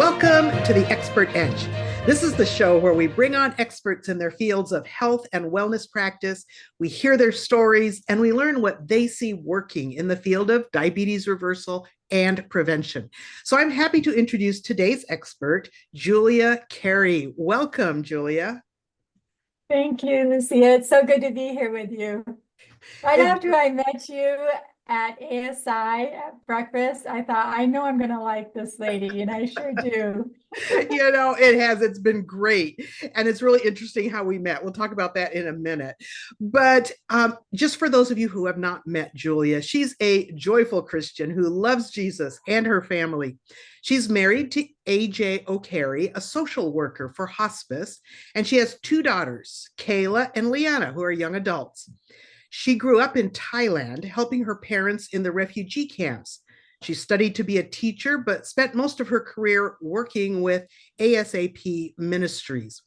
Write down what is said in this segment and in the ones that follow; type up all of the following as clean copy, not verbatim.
Welcome to the Expert Edge. This is the show where we bring on experts in their fields of health and wellness practice. We hear their stories and we learn what they see working in the field of diabetes reversal and prevention. So I'm happy to introduce today's expert, Julia Carey. Welcome, Julia. Thank you, Lucia. It's so good to be here with you. Right It's after I met you at ASI at breakfast, I thought, I know I'm going to like this lady, and I sure do. it's been great. And it's really interesting how we met. We'll talk about that in a minute. But just for those of you who have not met Julia, she's a joyful Christian who loves Jesus and her family. She's married to AJ O'Carey, a social worker for hospice, and she has two daughters, Kayla and Liana, who are young adults. She grew up in Thailand, helping her parents in the refugee camps. She studied to be a teacher, but spent most of her career working with ASAP Ministries.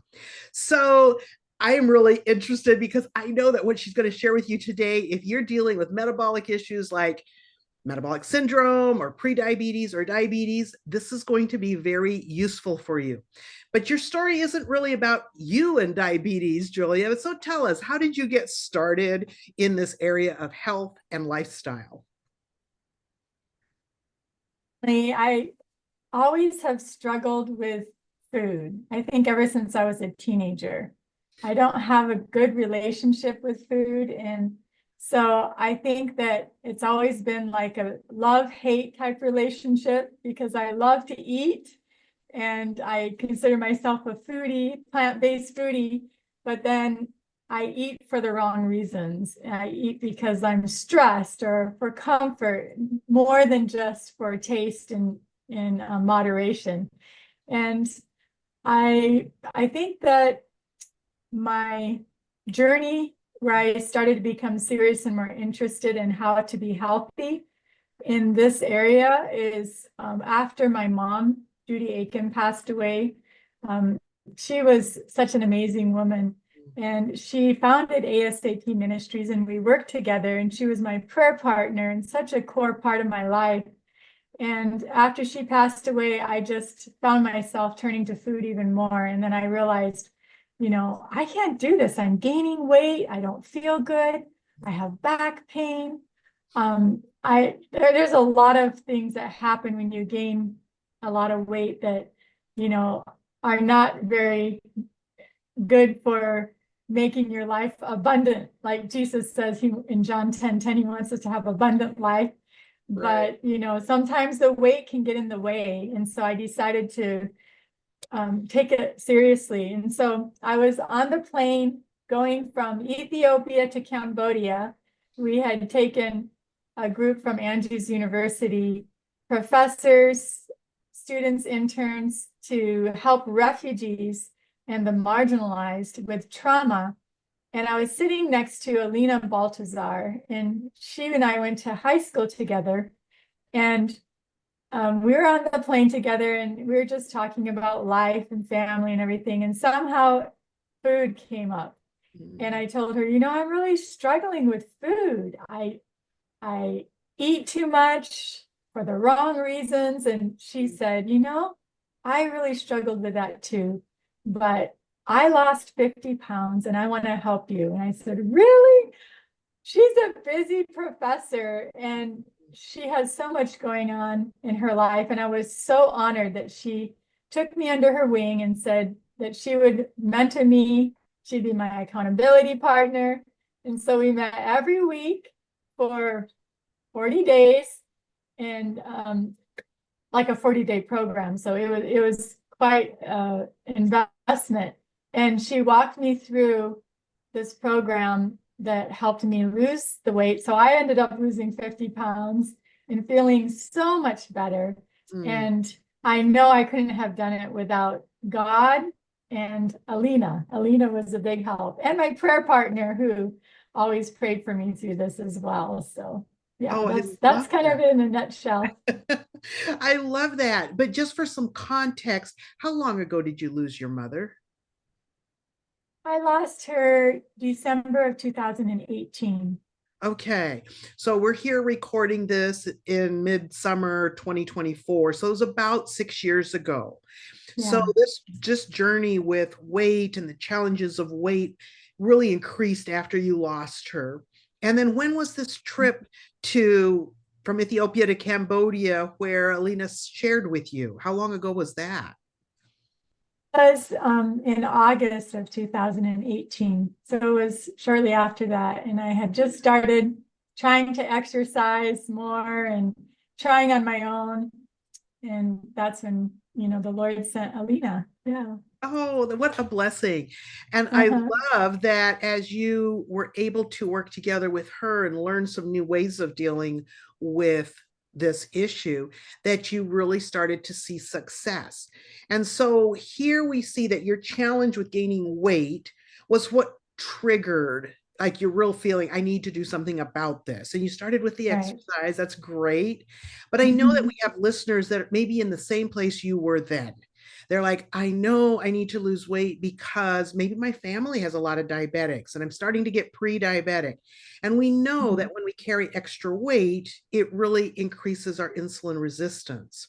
So I am really interested because I know that what she's going to share with you today, if you're dealing with metabolic issues like metabolic syndrome or prediabetes or diabetes, this is going to be very useful for you. But your story isn't really about you and diabetes, Julia. So tell us, how did you get started in this area of health and lifestyle? I always have struggled with food. I think ever since I was a teenager. I don't have a good relationship with food. And so I think that it's always been like a love-hate type relationship because I love to eat and I consider myself a foodie, plant-based foodie, but then I eat for the wrong reasons. I eat because I'm stressed or for comfort, more than just for taste and in moderation. And I think that my journey where I started to become serious and more interested in how to be healthy in this area is after my mom, Judy Aiken, passed away. She was such an amazing woman. And she founded ASAP Ministries and we worked together, and she was my prayer partner and such a core part of my life. And after she passed away, I just found myself turning to food even more. And then I realized, I can't do this. I'm gaining weight. I don't feel good. I have back pain. There's a lot of things that happen when you gain a lot of weight that, are not very good for making your life abundant. Like Jesus says in John 10:10, he wants us to have abundant life. Right. But, sometimes the weight can get in the way. And so I decided to take it seriously. And so I was on the plane going from Ethiopia to Cambodia. We had taken a group from Andrews University, professors, students, interns, to help refugees and the marginalized with trauma. And I was sitting next to Alina Baltazar, and she and I went to high school together. And we were on the plane together, and we were just talking about life and family and everything. And somehow food came up. And I told her, I'm really struggling with food. I eat too much for the wrong reasons. And she said, I really struggled with that too. But I lost 50 pounds and I want to help you. And I said, really? She's a busy professor and she has so much going on in her life. And I was so honored that she took me under her wing and said that she would mentor me. She'd be my accountability partner. And so we met every week for 40 days and like a 40-day program. So it was quite investment. And she walked me through this program that helped me lose the weight. So I ended up losing 50 pounds and feeling so much better. And I know I couldn't have done it without God and Alina. Alina was a big help. And my prayer partner who always prayed for me through this as well. So yeah, Oh, I that's love kind of that. it in a nutshell. I love that. But just for some context, how long ago did you lose your mother? I lost her December of 2018. Okay. So we're here recording this in midsummer 2024. So it was about 6 years ago. So Yeah. this just journey with weight and the challenges of weight really increased after you lost her. And then when was this trip to from Ethiopia to Cambodia where Alina shared with you? How long ago was that? Was in August of 2018. So it was shortly after that. And I had just started trying to exercise more and trying on my own. And that's when, the Lord sent Alina. Yeah. Oh, what a blessing. And I Uh-huh. love that as you were able to work together with her and learn some new ways of dealing with this issue, that you really started to see success. And so here we see that your challenge with gaining weight was what triggered like your real feeling, I need to do something about this. And you started with the Right. exercise. That's great. But I know that Mhm. we have listeners that may be in the same place you were then. They're like, I know I need to lose weight because maybe my family has a lot of diabetics and I'm starting to get pre-diabetic. And we know that Mhm. when we carry extra weight, it really increases our insulin resistance.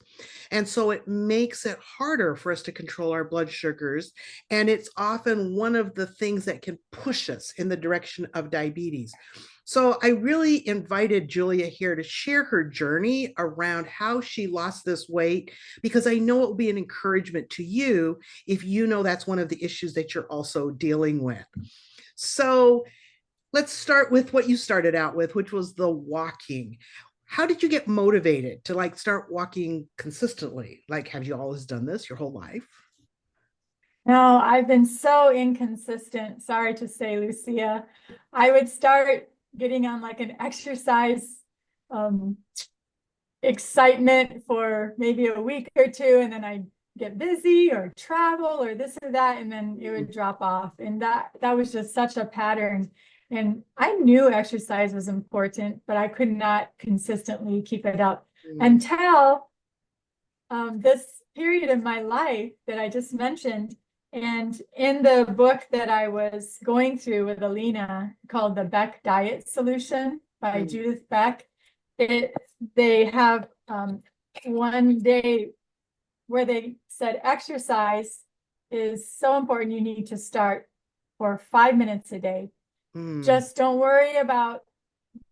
And so it makes it harder for us to control our blood sugars. And it's often one of the things that can push us in the direction of diabetes. So I really invited Julia here to share her journey around how she lost this weight, because I know it will be an encouragement to you if you know that's one of the issues that you're also dealing with. So let's start with what you started out with, which was the walking. How did you get motivated to like start walking consistently? Like, have you always done this your whole life? No, I've been so inconsistent. Sorry to say, Lucia. I would start getting on like an exercise um, excitement for maybe a week or two, and then I'd get busy or travel or this or that, and then it would drop off. And that was just such a pattern. And I knew exercise was important, but I could not consistently keep it up Mm, until this period of my life that I just mentioned. And in the book that I was going through with Alina called The Beck Diet Solution by mm, Judith Beck, it they have one day where they said exercise is so important. You need to start for 5 minutes a day. mm, Just don't worry about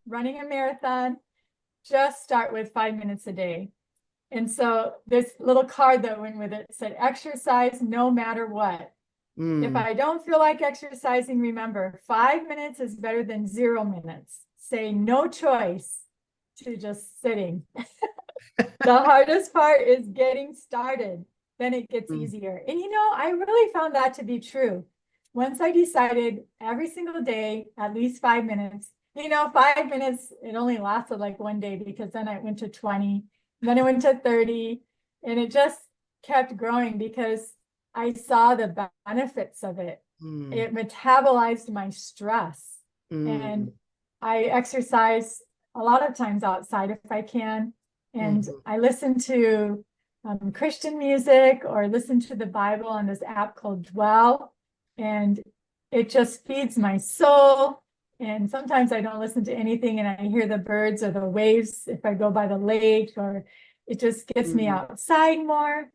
running a marathon. Just start with 5 minutes a day. And so this little card that went with it said, exercise no matter what. If mm. I don't feel like exercising, remember, 5 minutes is better than 0 minutes. Say no choice to just sitting. The hardest part is getting started. Then it gets Mm, easier. And I really found that to be true. Once I decided every single day, at least 5 minutes, 5 minutes, it only lasted like one day because then I went to 20, then I went to 30, and it just kept growing because I saw the benefits of it. mm, It metabolized my stress. mm, And I exercise a lot of times outside if I can. And mm, I listen to Christian music or listen to the Bible on this app called Dwell. And it just feeds my soul. And sometimes I don't listen to anything and I hear the birds or the waves if I go by the lake, or it just gets me mm, outside more.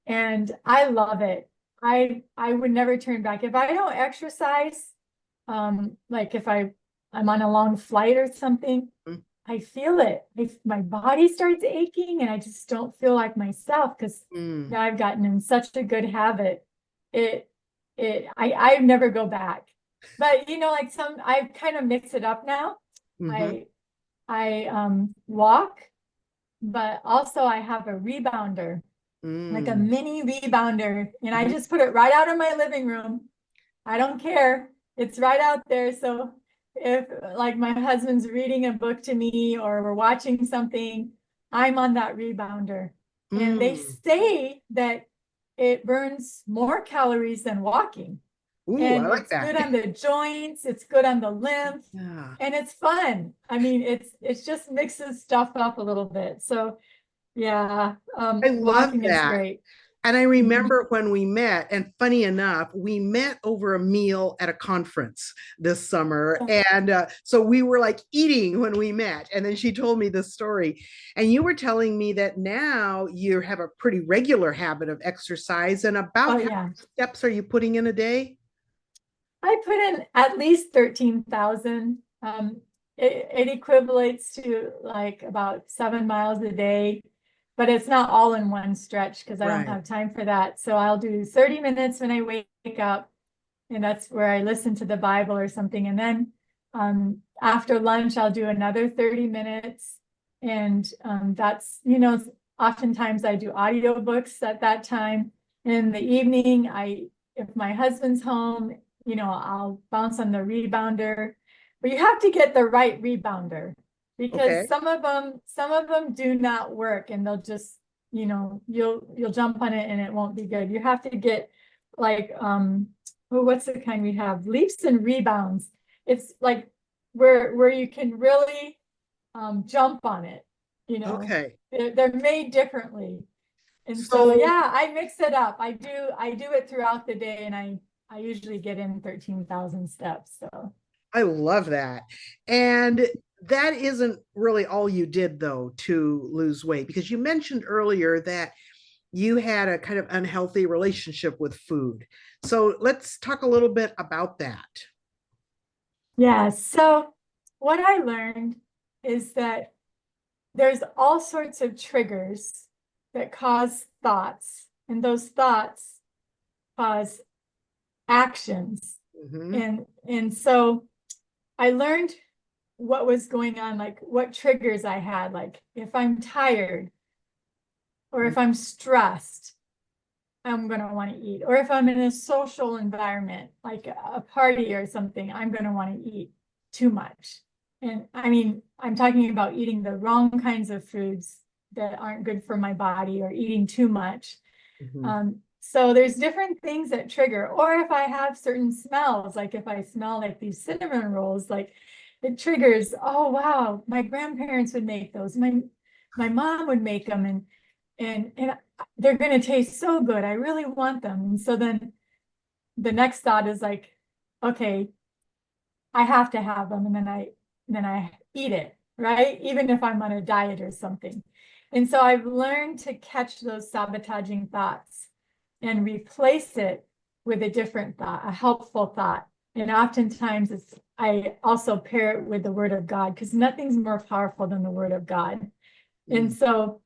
And I love it. I would never turn back. If I don't exercise, like if I'm on a long flight or something, mm, I feel it. If my body starts aching and I just don't feel like myself because mm, now I've gotten in such a good habit. It I never go back. But like I kind of mix it up now. mhm, I walk, but also I have a rebounder, like a mm, mini rebounder, and I mhm, just put it right out in my living room. I don't care. It's right out there. So if like my husband's reading a book to me or we're watching something, I'm on that rebounder. And they mm. say that it burns more calories than walking. Ooh, I And like it's that. good on the joints, it's good on the lymph, Yeah, and it's fun. I mean, it's just mixes stuff up a little bit. So yeah, I love walking is that. great. And I Mhm. remember when we met, and funny enough, we met over a meal at a conference this summer. And so we were like eating when we met. And then she told me this story. And you were telling me that now you have a pretty regular habit of exercise. And about Oh how yeah. many steps are you putting in a day? I put in at least 13,000. It equivalates to like about 7 miles a day, but it's not all in one stretch because I don't Right. have time for that. So I'll do 30 minutes when I wake up, and that's where I listen to the Bible or something. And then after lunch, I'll do another 30 minutes. And that's, oftentimes I do audiobooks at that time. In the evening, if my husband's home, I'll bounce on the rebounder. But you have to get the right rebounder because Okay. some of them do not work, and they'll just, you'll jump on it and it won't be good. You have to get like well, what's the kind we have? Leaps and rebounds. It's like where you can really jump on it. Okay. They're made differently. And so So yeah, I mix it up. I do it throughout the day, and I usually get in 13,000 steps. So I love that. And that isn't really all you did, though, to lose weight, because you mentioned earlier that you had a kind of unhealthy relationship with food. So let's talk a little bit about that. yeah, so what I learned is that there's all sorts of triggers that cause thoughts, and those thoughts cause actions. Mm-hmm. And so I learned what was going on, like what triggers I had, like if I'm tired or if I'm stressed, I'm going to want to eat. Or if I'm in a social environment, like a party or something, I'm going to want to eat too much. And I mean, I'm talking about eating the wrong kinds of foods that aren't good for my body, or eating too much. Mm-hmm. So there's different things that trigger, or if I have certain smells, like if I smell like these cinnamon rolls, like it triggers, oh wow, my grandparents would make those. My mom would make them, and they're going to taste so good. I really want them. And so then the next thought is like, okay, I have to have them. And then I eat it, right? Even if I'm on a diet or something. And so I've learned to catch those sabotaging thoughts and replace it with a different thought, a helpful thought. And oftentimes I also pair it with the word of God, because nothing's more powerful than the word of God. And Mm-hmm. so,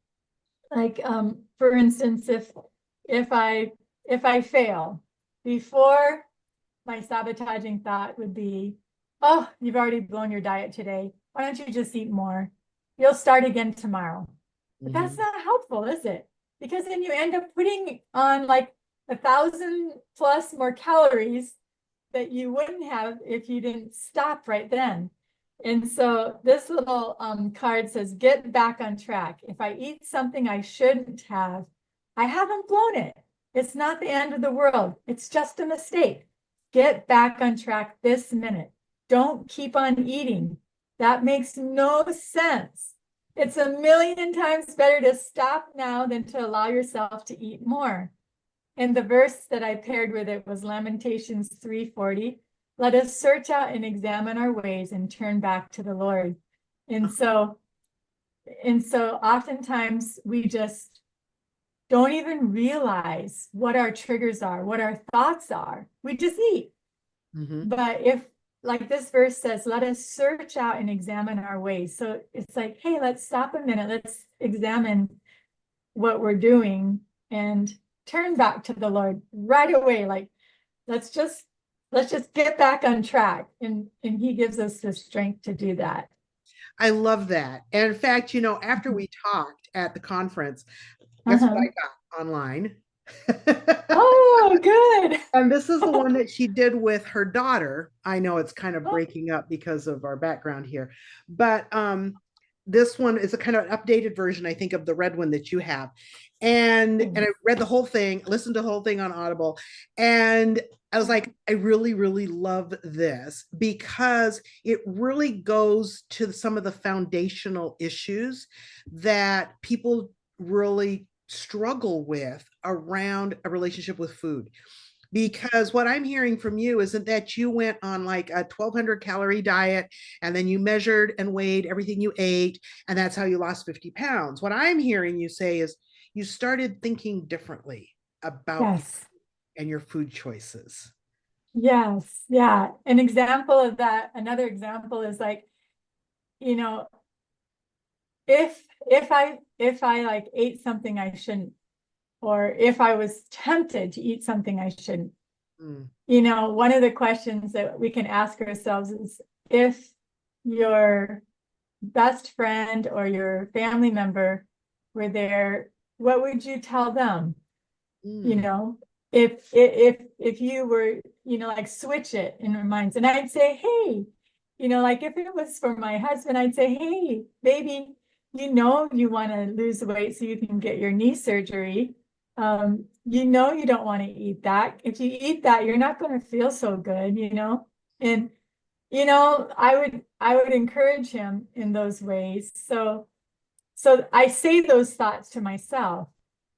like for instance, if I fail, before, my sabotaging thought would be, oh, you've already blown your diet today. Why don't you just eat more? You'll start again tomorrow. But that's Mm-hmm. not helpful, is it? Because then you end up putting on like 1,000 plus more calories that you wouldn't have if you didn't stop right then. And so this little card says, get back on track. If I eat something I shouldn't have, I haven't blown it. It's not the end of the world. It's just a mistake. Get back on track this minute. Don't keep on eating. That makes no sense. It's a million times better to stop now than to allow yourself to eat more. And the verse that I paired with it was Lamentations 3:40. Let us search out and examine our ways and turn back to the Lord. And so, and so oftentimes we just don't even realize what our triggers are, what our thoughts are. We just eat. Mm-hmm. But if, like this verse says, let us search out and examine our ways. So it's like, hey, let's stop a minute. Let's examine what we're doing and turn back to the Lord right away. Like, let's just get back on track. And he gives us the strength to do that. I love that. And in fact, after we talked at the conference, guess what Uh-huh. I got online? Oh, good. And this is the one that she did with her daughter. I know it's kind of breaking up because of our background here, but this one is a kind of an updated version, I think, of the red one that you have. And I read the whole thing, listened to the whole thing on Audible, and I was like, I really, really love this because it really goes to some of the foundational issues that people really struggle with around a relationship with food. Because what I'm hearing from you isn't that you went on like a 1,200 calorie diet and then you measured and weighed everything you ate, and that's how you lost 50 pounds. What I'm hearing you say is you started thinking differently about you Yes. and your food choices. Yes. Yeah. An example of that, another example is like, you know, if I like ate something I shouldn't, or if I was tempted to eat something I shouldn't, Mm, one of the questions that we can ask ourselves is, if your best friend or your family member were there, what would you tell them? You mm, know, if you were, like switch it in our minds, and I'd say, hey, like if it was for my husband, I'd say, hey, baby, you want to lose weight so you can get your knee surgery. You don't want to eat that. If you eat that, you're not going to feel so good. And I would encourage him in those ways. So I say those thoughts to myself,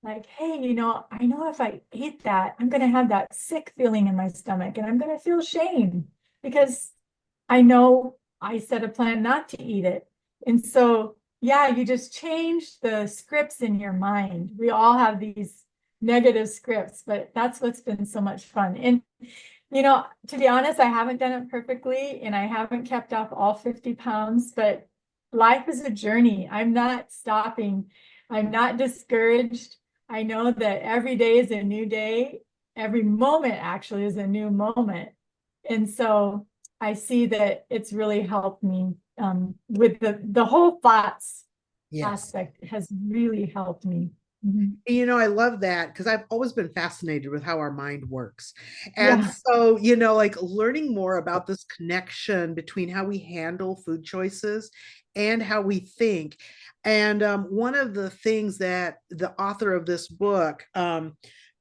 like, hey, I know if I eat that, I'm going to have that sick feeling in my stomach and I'm going to feel shame because I know I set a plan not to eat it. And so, yeah, you just change the scripts in your mind. We all have these negative scripts, but that's what's been so much fun. And to be honest, I haven't done it perfectly and I haven't kept off all 50 pounds, but life is a journey. I'm not stopping. I'm not discouraged. I know that every day is a new day. Every moment actually is a new moment. And so I see that it's really helped me with the whole thoughts yes. aspect has really helped me. Mhm. I love that because I've always been fascinated with how our mind works. And Yeah. so, like learning more about this connection between how we handle food choices and how we think. And one of the things that the author of this book,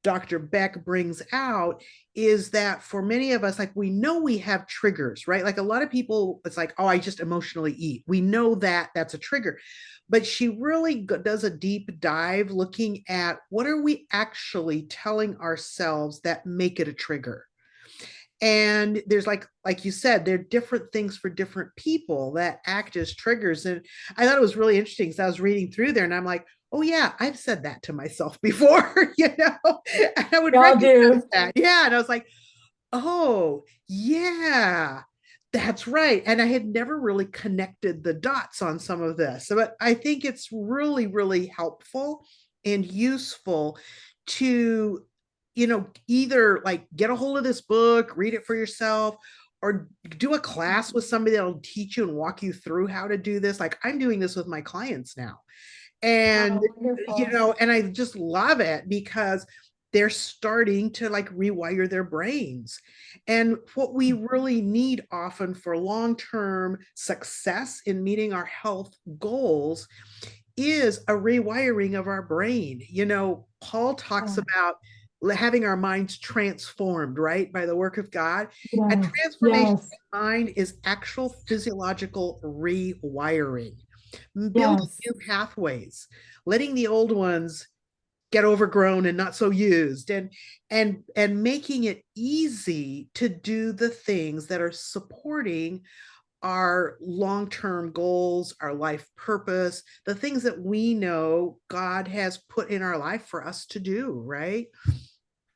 Dr. Beck, brings out is that for many of us, like we know we have triggers, right? Like a lot of people, it's like, oh, I just emotionally eat. We know that that's a trigger, but she really does a deep dive looking at what are we actually telling ourselves that make it a trigger. And there's like you said, there are different things for different people that act as triggers. And I thought it was really interesting because I was reading through there and I'm like, oh yeah, I've said that to myself before. And I would We all recognize do. that. Yeah. And I was like, oh, yeah, that's right. And I had never really connected the dots on some of this. So, but I think it's really, really helpful and useful to, either like get a hold of this book, read it for yourself, or do a class with somebody that'll teach you and walk you through how to do this. Like I'm doing this with my clients now. And, Oh, wonderful. and I just love it because they're starting to like rewire their brains. And what we really need often for long term success in meeting our health goals is a rewiring of our brain. Paul talks Oh, about having our minds transformed, right, by the work of God. And yes, transformation yes, of mind is actual physiological rewiring, building yes. new pathways, letting the old ones get overgrown and not so used, and making it easy to do the things that are supporting our long-term goals, our life purpose, the things that we know God has put in our life for us to do, right?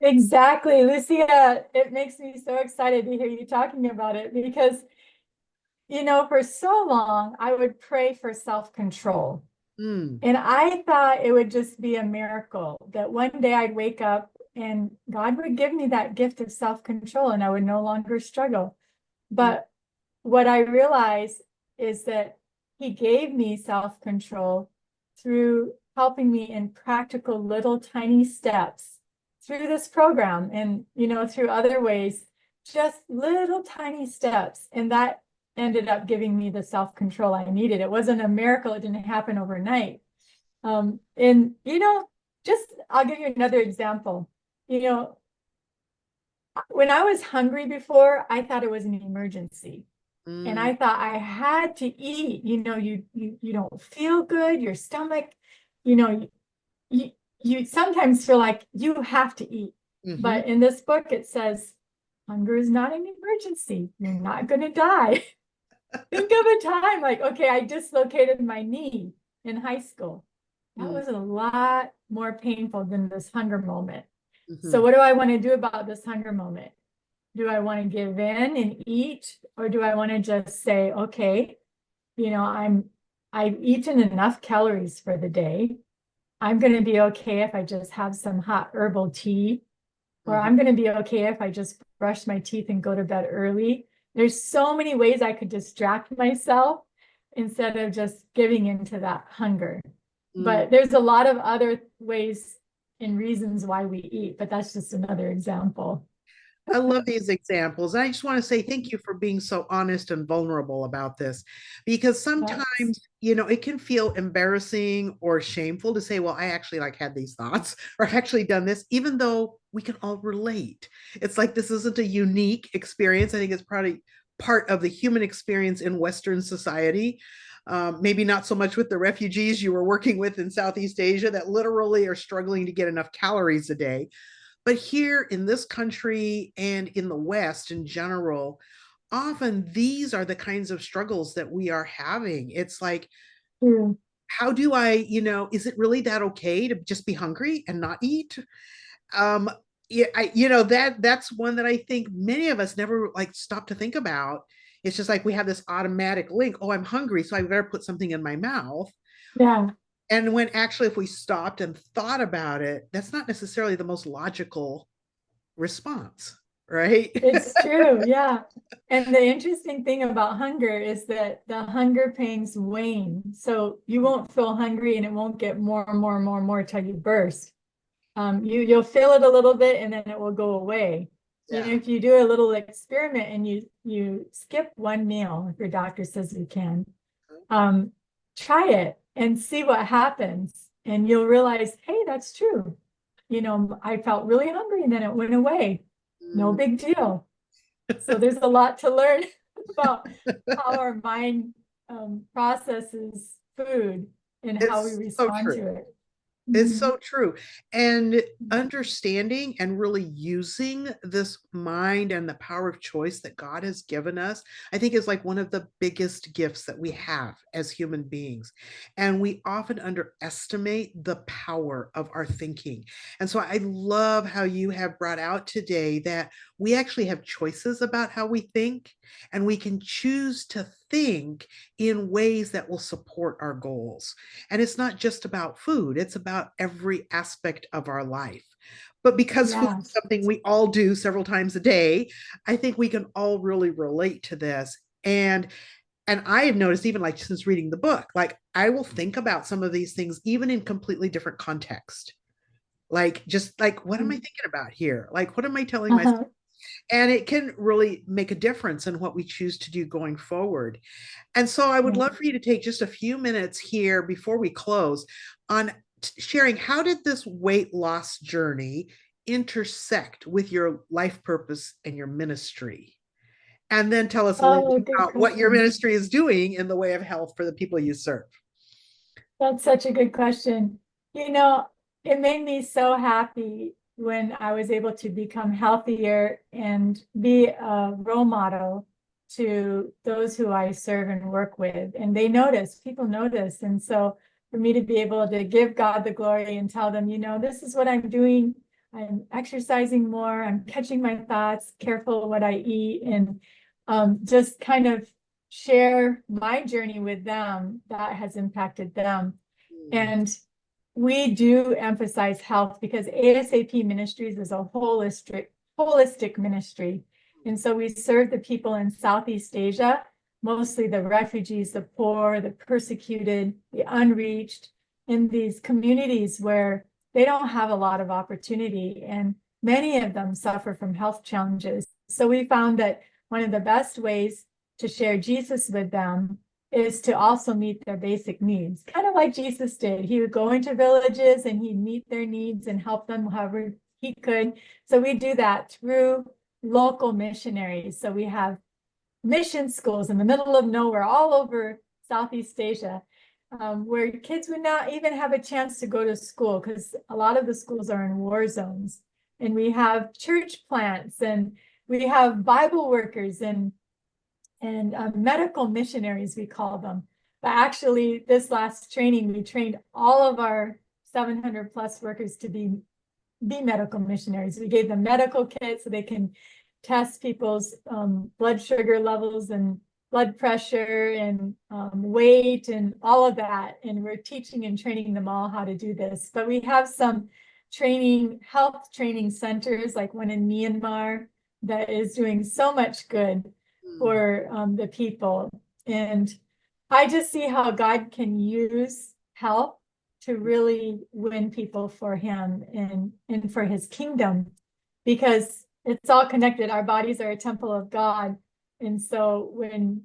Exactly, Lucia. It makes me so excited to hear you talking about it because, for so long, I would pray for self-control. Mm, And I thought it would just be a miracle that one day I'd wake up and God would give me that gift of self-control and I would no longer struggle. mm, But what I realized is that He gave me self-control through helping me in practical little tiny steps through this program and, through other ways, just little tiny steps. And that ended up giving me the self-control I needed. It wasn't a miracle. It didn't happen overnight. And just I'll give you another example. You know, when I was hungry before, I thought it was an emergency. And mm, I thought I had to eat. You don't feel good, your stomach, you know, you you sometimes feel like you have to eat. Mm-hmm. But in this book, it says, hunger is not an emergency. You're not going to die. Think of a time like, okay, I dislocated my knee in high school. That was a lot more painful than this hunger moment. Mm-hmm. So what do I want to do about this hunger moment? Do I want to give in and eat, or do I want to just say, okay, I've eaten enough calories for the day. I'm going to be okay if I just have some hot herbal tea, or Mm-hmm. I'm going to be okay if I just brush my teeth and go to bed early. There's so many ways I could distract myself instead of just giving into that hunger. Mm. But there's a lot of other ways and reasons why we eat, but that's just another example. I love these examples. I just want to say thank you for being so honest and vulnerable about this because Yes. sometimes, it can feel embarrassing or shameful to say, well, I actually like had these thoughts or I've actually done this, even though we can all relate. It's like this isn't a unique experience. I think it's probably part of the human experience in Western society. Maybe not so much with the refugees you were working with in Southeast Asia that literally are struggling to get enough calories a day. But here in this country and in the West in general, often these are the kinds of struggles that we are having. It's like, Mm. how do I, is it really that okay to just be hungry and not eat? Um, yeah, that's one that I think many of us never like stop to think about. It's just like we have this automatic link. Oh, I'm hungry, so I better put something in my mouth. Yeah, And when actually, if we stopped and thought about it, that's not necessarily the most logical response, right? it's true. Yeah. And the interesting thing about hunger is that the hunger pangs wane. So you won't feel hungry and it won't get more and more and more and more till you burst. You'll feel it a little bit and then it will go away. Yeah. If you do a little experiment and you skip one meal, if your doctor says you can, um, try it and see what happens. And you'll realize, hey, that's true. I felt really hungry and then it went away. No Mm. big deal. So there's a lot to learn about how our mind processes food and how we It's so respond true. to it. It's Mhm. so true. And understanding and really using this mind and the power of choice that God has given us, I think is like one of the biggest gifts that we have as human beings. And we often underestimate the power of our thinking. And so I love how you have brought out today that we actually have choices about how we think, and we can choose to think in ways that will support our goals. And it's not just about food, it's about every aspect of our life. But because food Yeah. is something we all do several times a day, I think we can all really relate to this. And I have noticed, even like since reading the book, like I will think about some of these things even in completely different context. Like just like what am I thinking about here? Like what am I telling myself? Uh-huh. And it can really make a difference in what we choose to do going forward. And so I would Yeah. love for you to take just a few minutes here before we close on sharing how did this weight loss journey intersect with your life purpose and your ministry? And then tell us a little Oh, bit good about what your question. ministry is doing in the way of health for the people you serve. That's such a good question. You know, it made me so happy when I was able to become healthier and be a role model to those who I serve and work with. And they notice, people notice. And so for me to be able to give God the glory and tell them, this is what I'm doing. I'm exercising more. I'm catching my thoughts, careful what I eat, and just kind of share my journey with them that has impacted them. Mm. And we do emphasize health because ASAP Ministries is a holistic ministry. And so we serve the people in Southeast Asia, mostly the refugees, the poor, the persecuted, the unreached, in these communities where they don't have a lot of opportunity. And many of them suffer from health challenges. So we found that one of the best ways to share Jesus with them is to also meet their basic needs, kind of like Jesus did. He would go into villages and he'd meet their needs and help them however he could. So we do that through local missionaries. So we have mission schools in the middle of nowhere, all over Southeast Asia. where kids would not even have a chance to go to school because a lot of the schools are in war zones. And we have church plants and we have Bible workers and medical missionaries, we call them. But actually, this last training, we trained all of our 700 plus workers to be medical missionaries. We gave them medical kits so they can test people's blood sugar levels and blood pressure and weight and all of that. And we're teaching and training them all how to do this. But we have some health training centers, like one in Myanmar, that is doing so much good for the people. And I just see how God can use health to really win people for him and for his kingdom, because it's all connected. Our bodies are a temple of God. And so when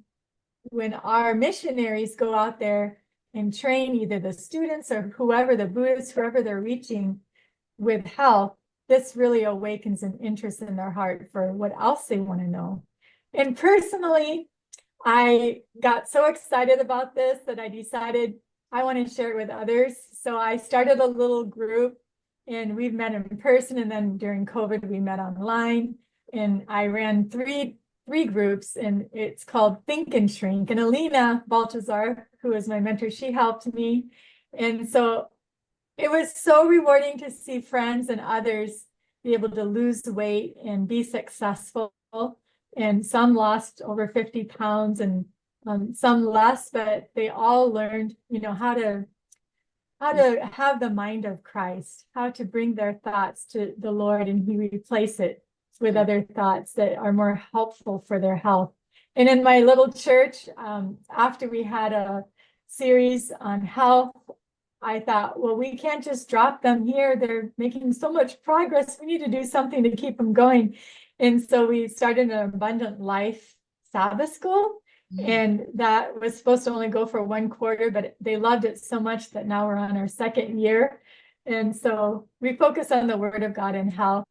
our missionaries go out there and train either the students or whoever, the Buddhists, whoever they're reaching with health, this really awakens an interest in their heart for what else they want to know. And personally, I got so excited about this that I decided I want to share it with others. So I started a little group, and we've met in person, and then during COVID we met online, and I ran three groups, and it's called Think and Shrink. And Alina Baltazar, who is my mentor, she helped me. And so it was so rewarding to see friends and others be able to lose weight and be successful. And some lost over 50 pounds and some less, but they all learned, how to have the mind of Christ, how to bring their thoughts to the Lord, and he replace it with other thoughts that are more helpful for their health. And in my little church, after we had a series on health, I thought, well, we can't just drop them here. They're making so much progress. We need to do something to keep them going. And so we started an Abundant Life Sabbath school. And that was supposed to only go for 1 quarter, but they loved it so much that now we're on our 2nd year. And so we focus on the Word of God and health.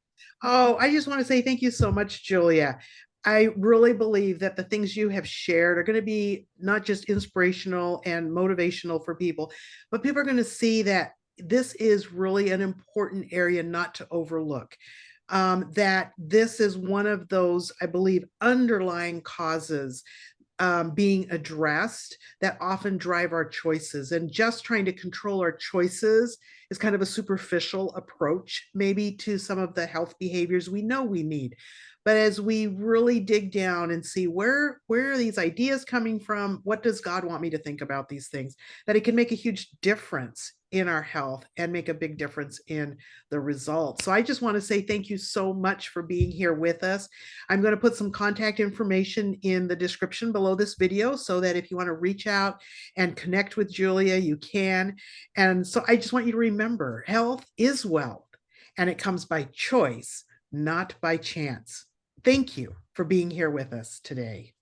Oh, I just want to say thank you so much, Julia. I really believe that the things you have shared are going to be not just inspirational and motivational for people, but people are going to see that this is really an important area not to overlook. That this is one of those, I believe, underlying causes being addressed that often drive our choices. And just trying to control our choices is kind of a superficial approach, maybe, to some of the health behaviors we know we need. But as we really dig down and see where are these ideas coming from, what does God want me to think about these things, that it can make a huge difference in our health and make a big difference in the results. So I just want to say thank you so much for being here with us. I'm going to put some contact information in the description below this video so that if you want to reach out and connect with Julia, you can. And so I just want you to remember, health is wealth, and it comes by choice, not by chance. Thank you for being here with us today.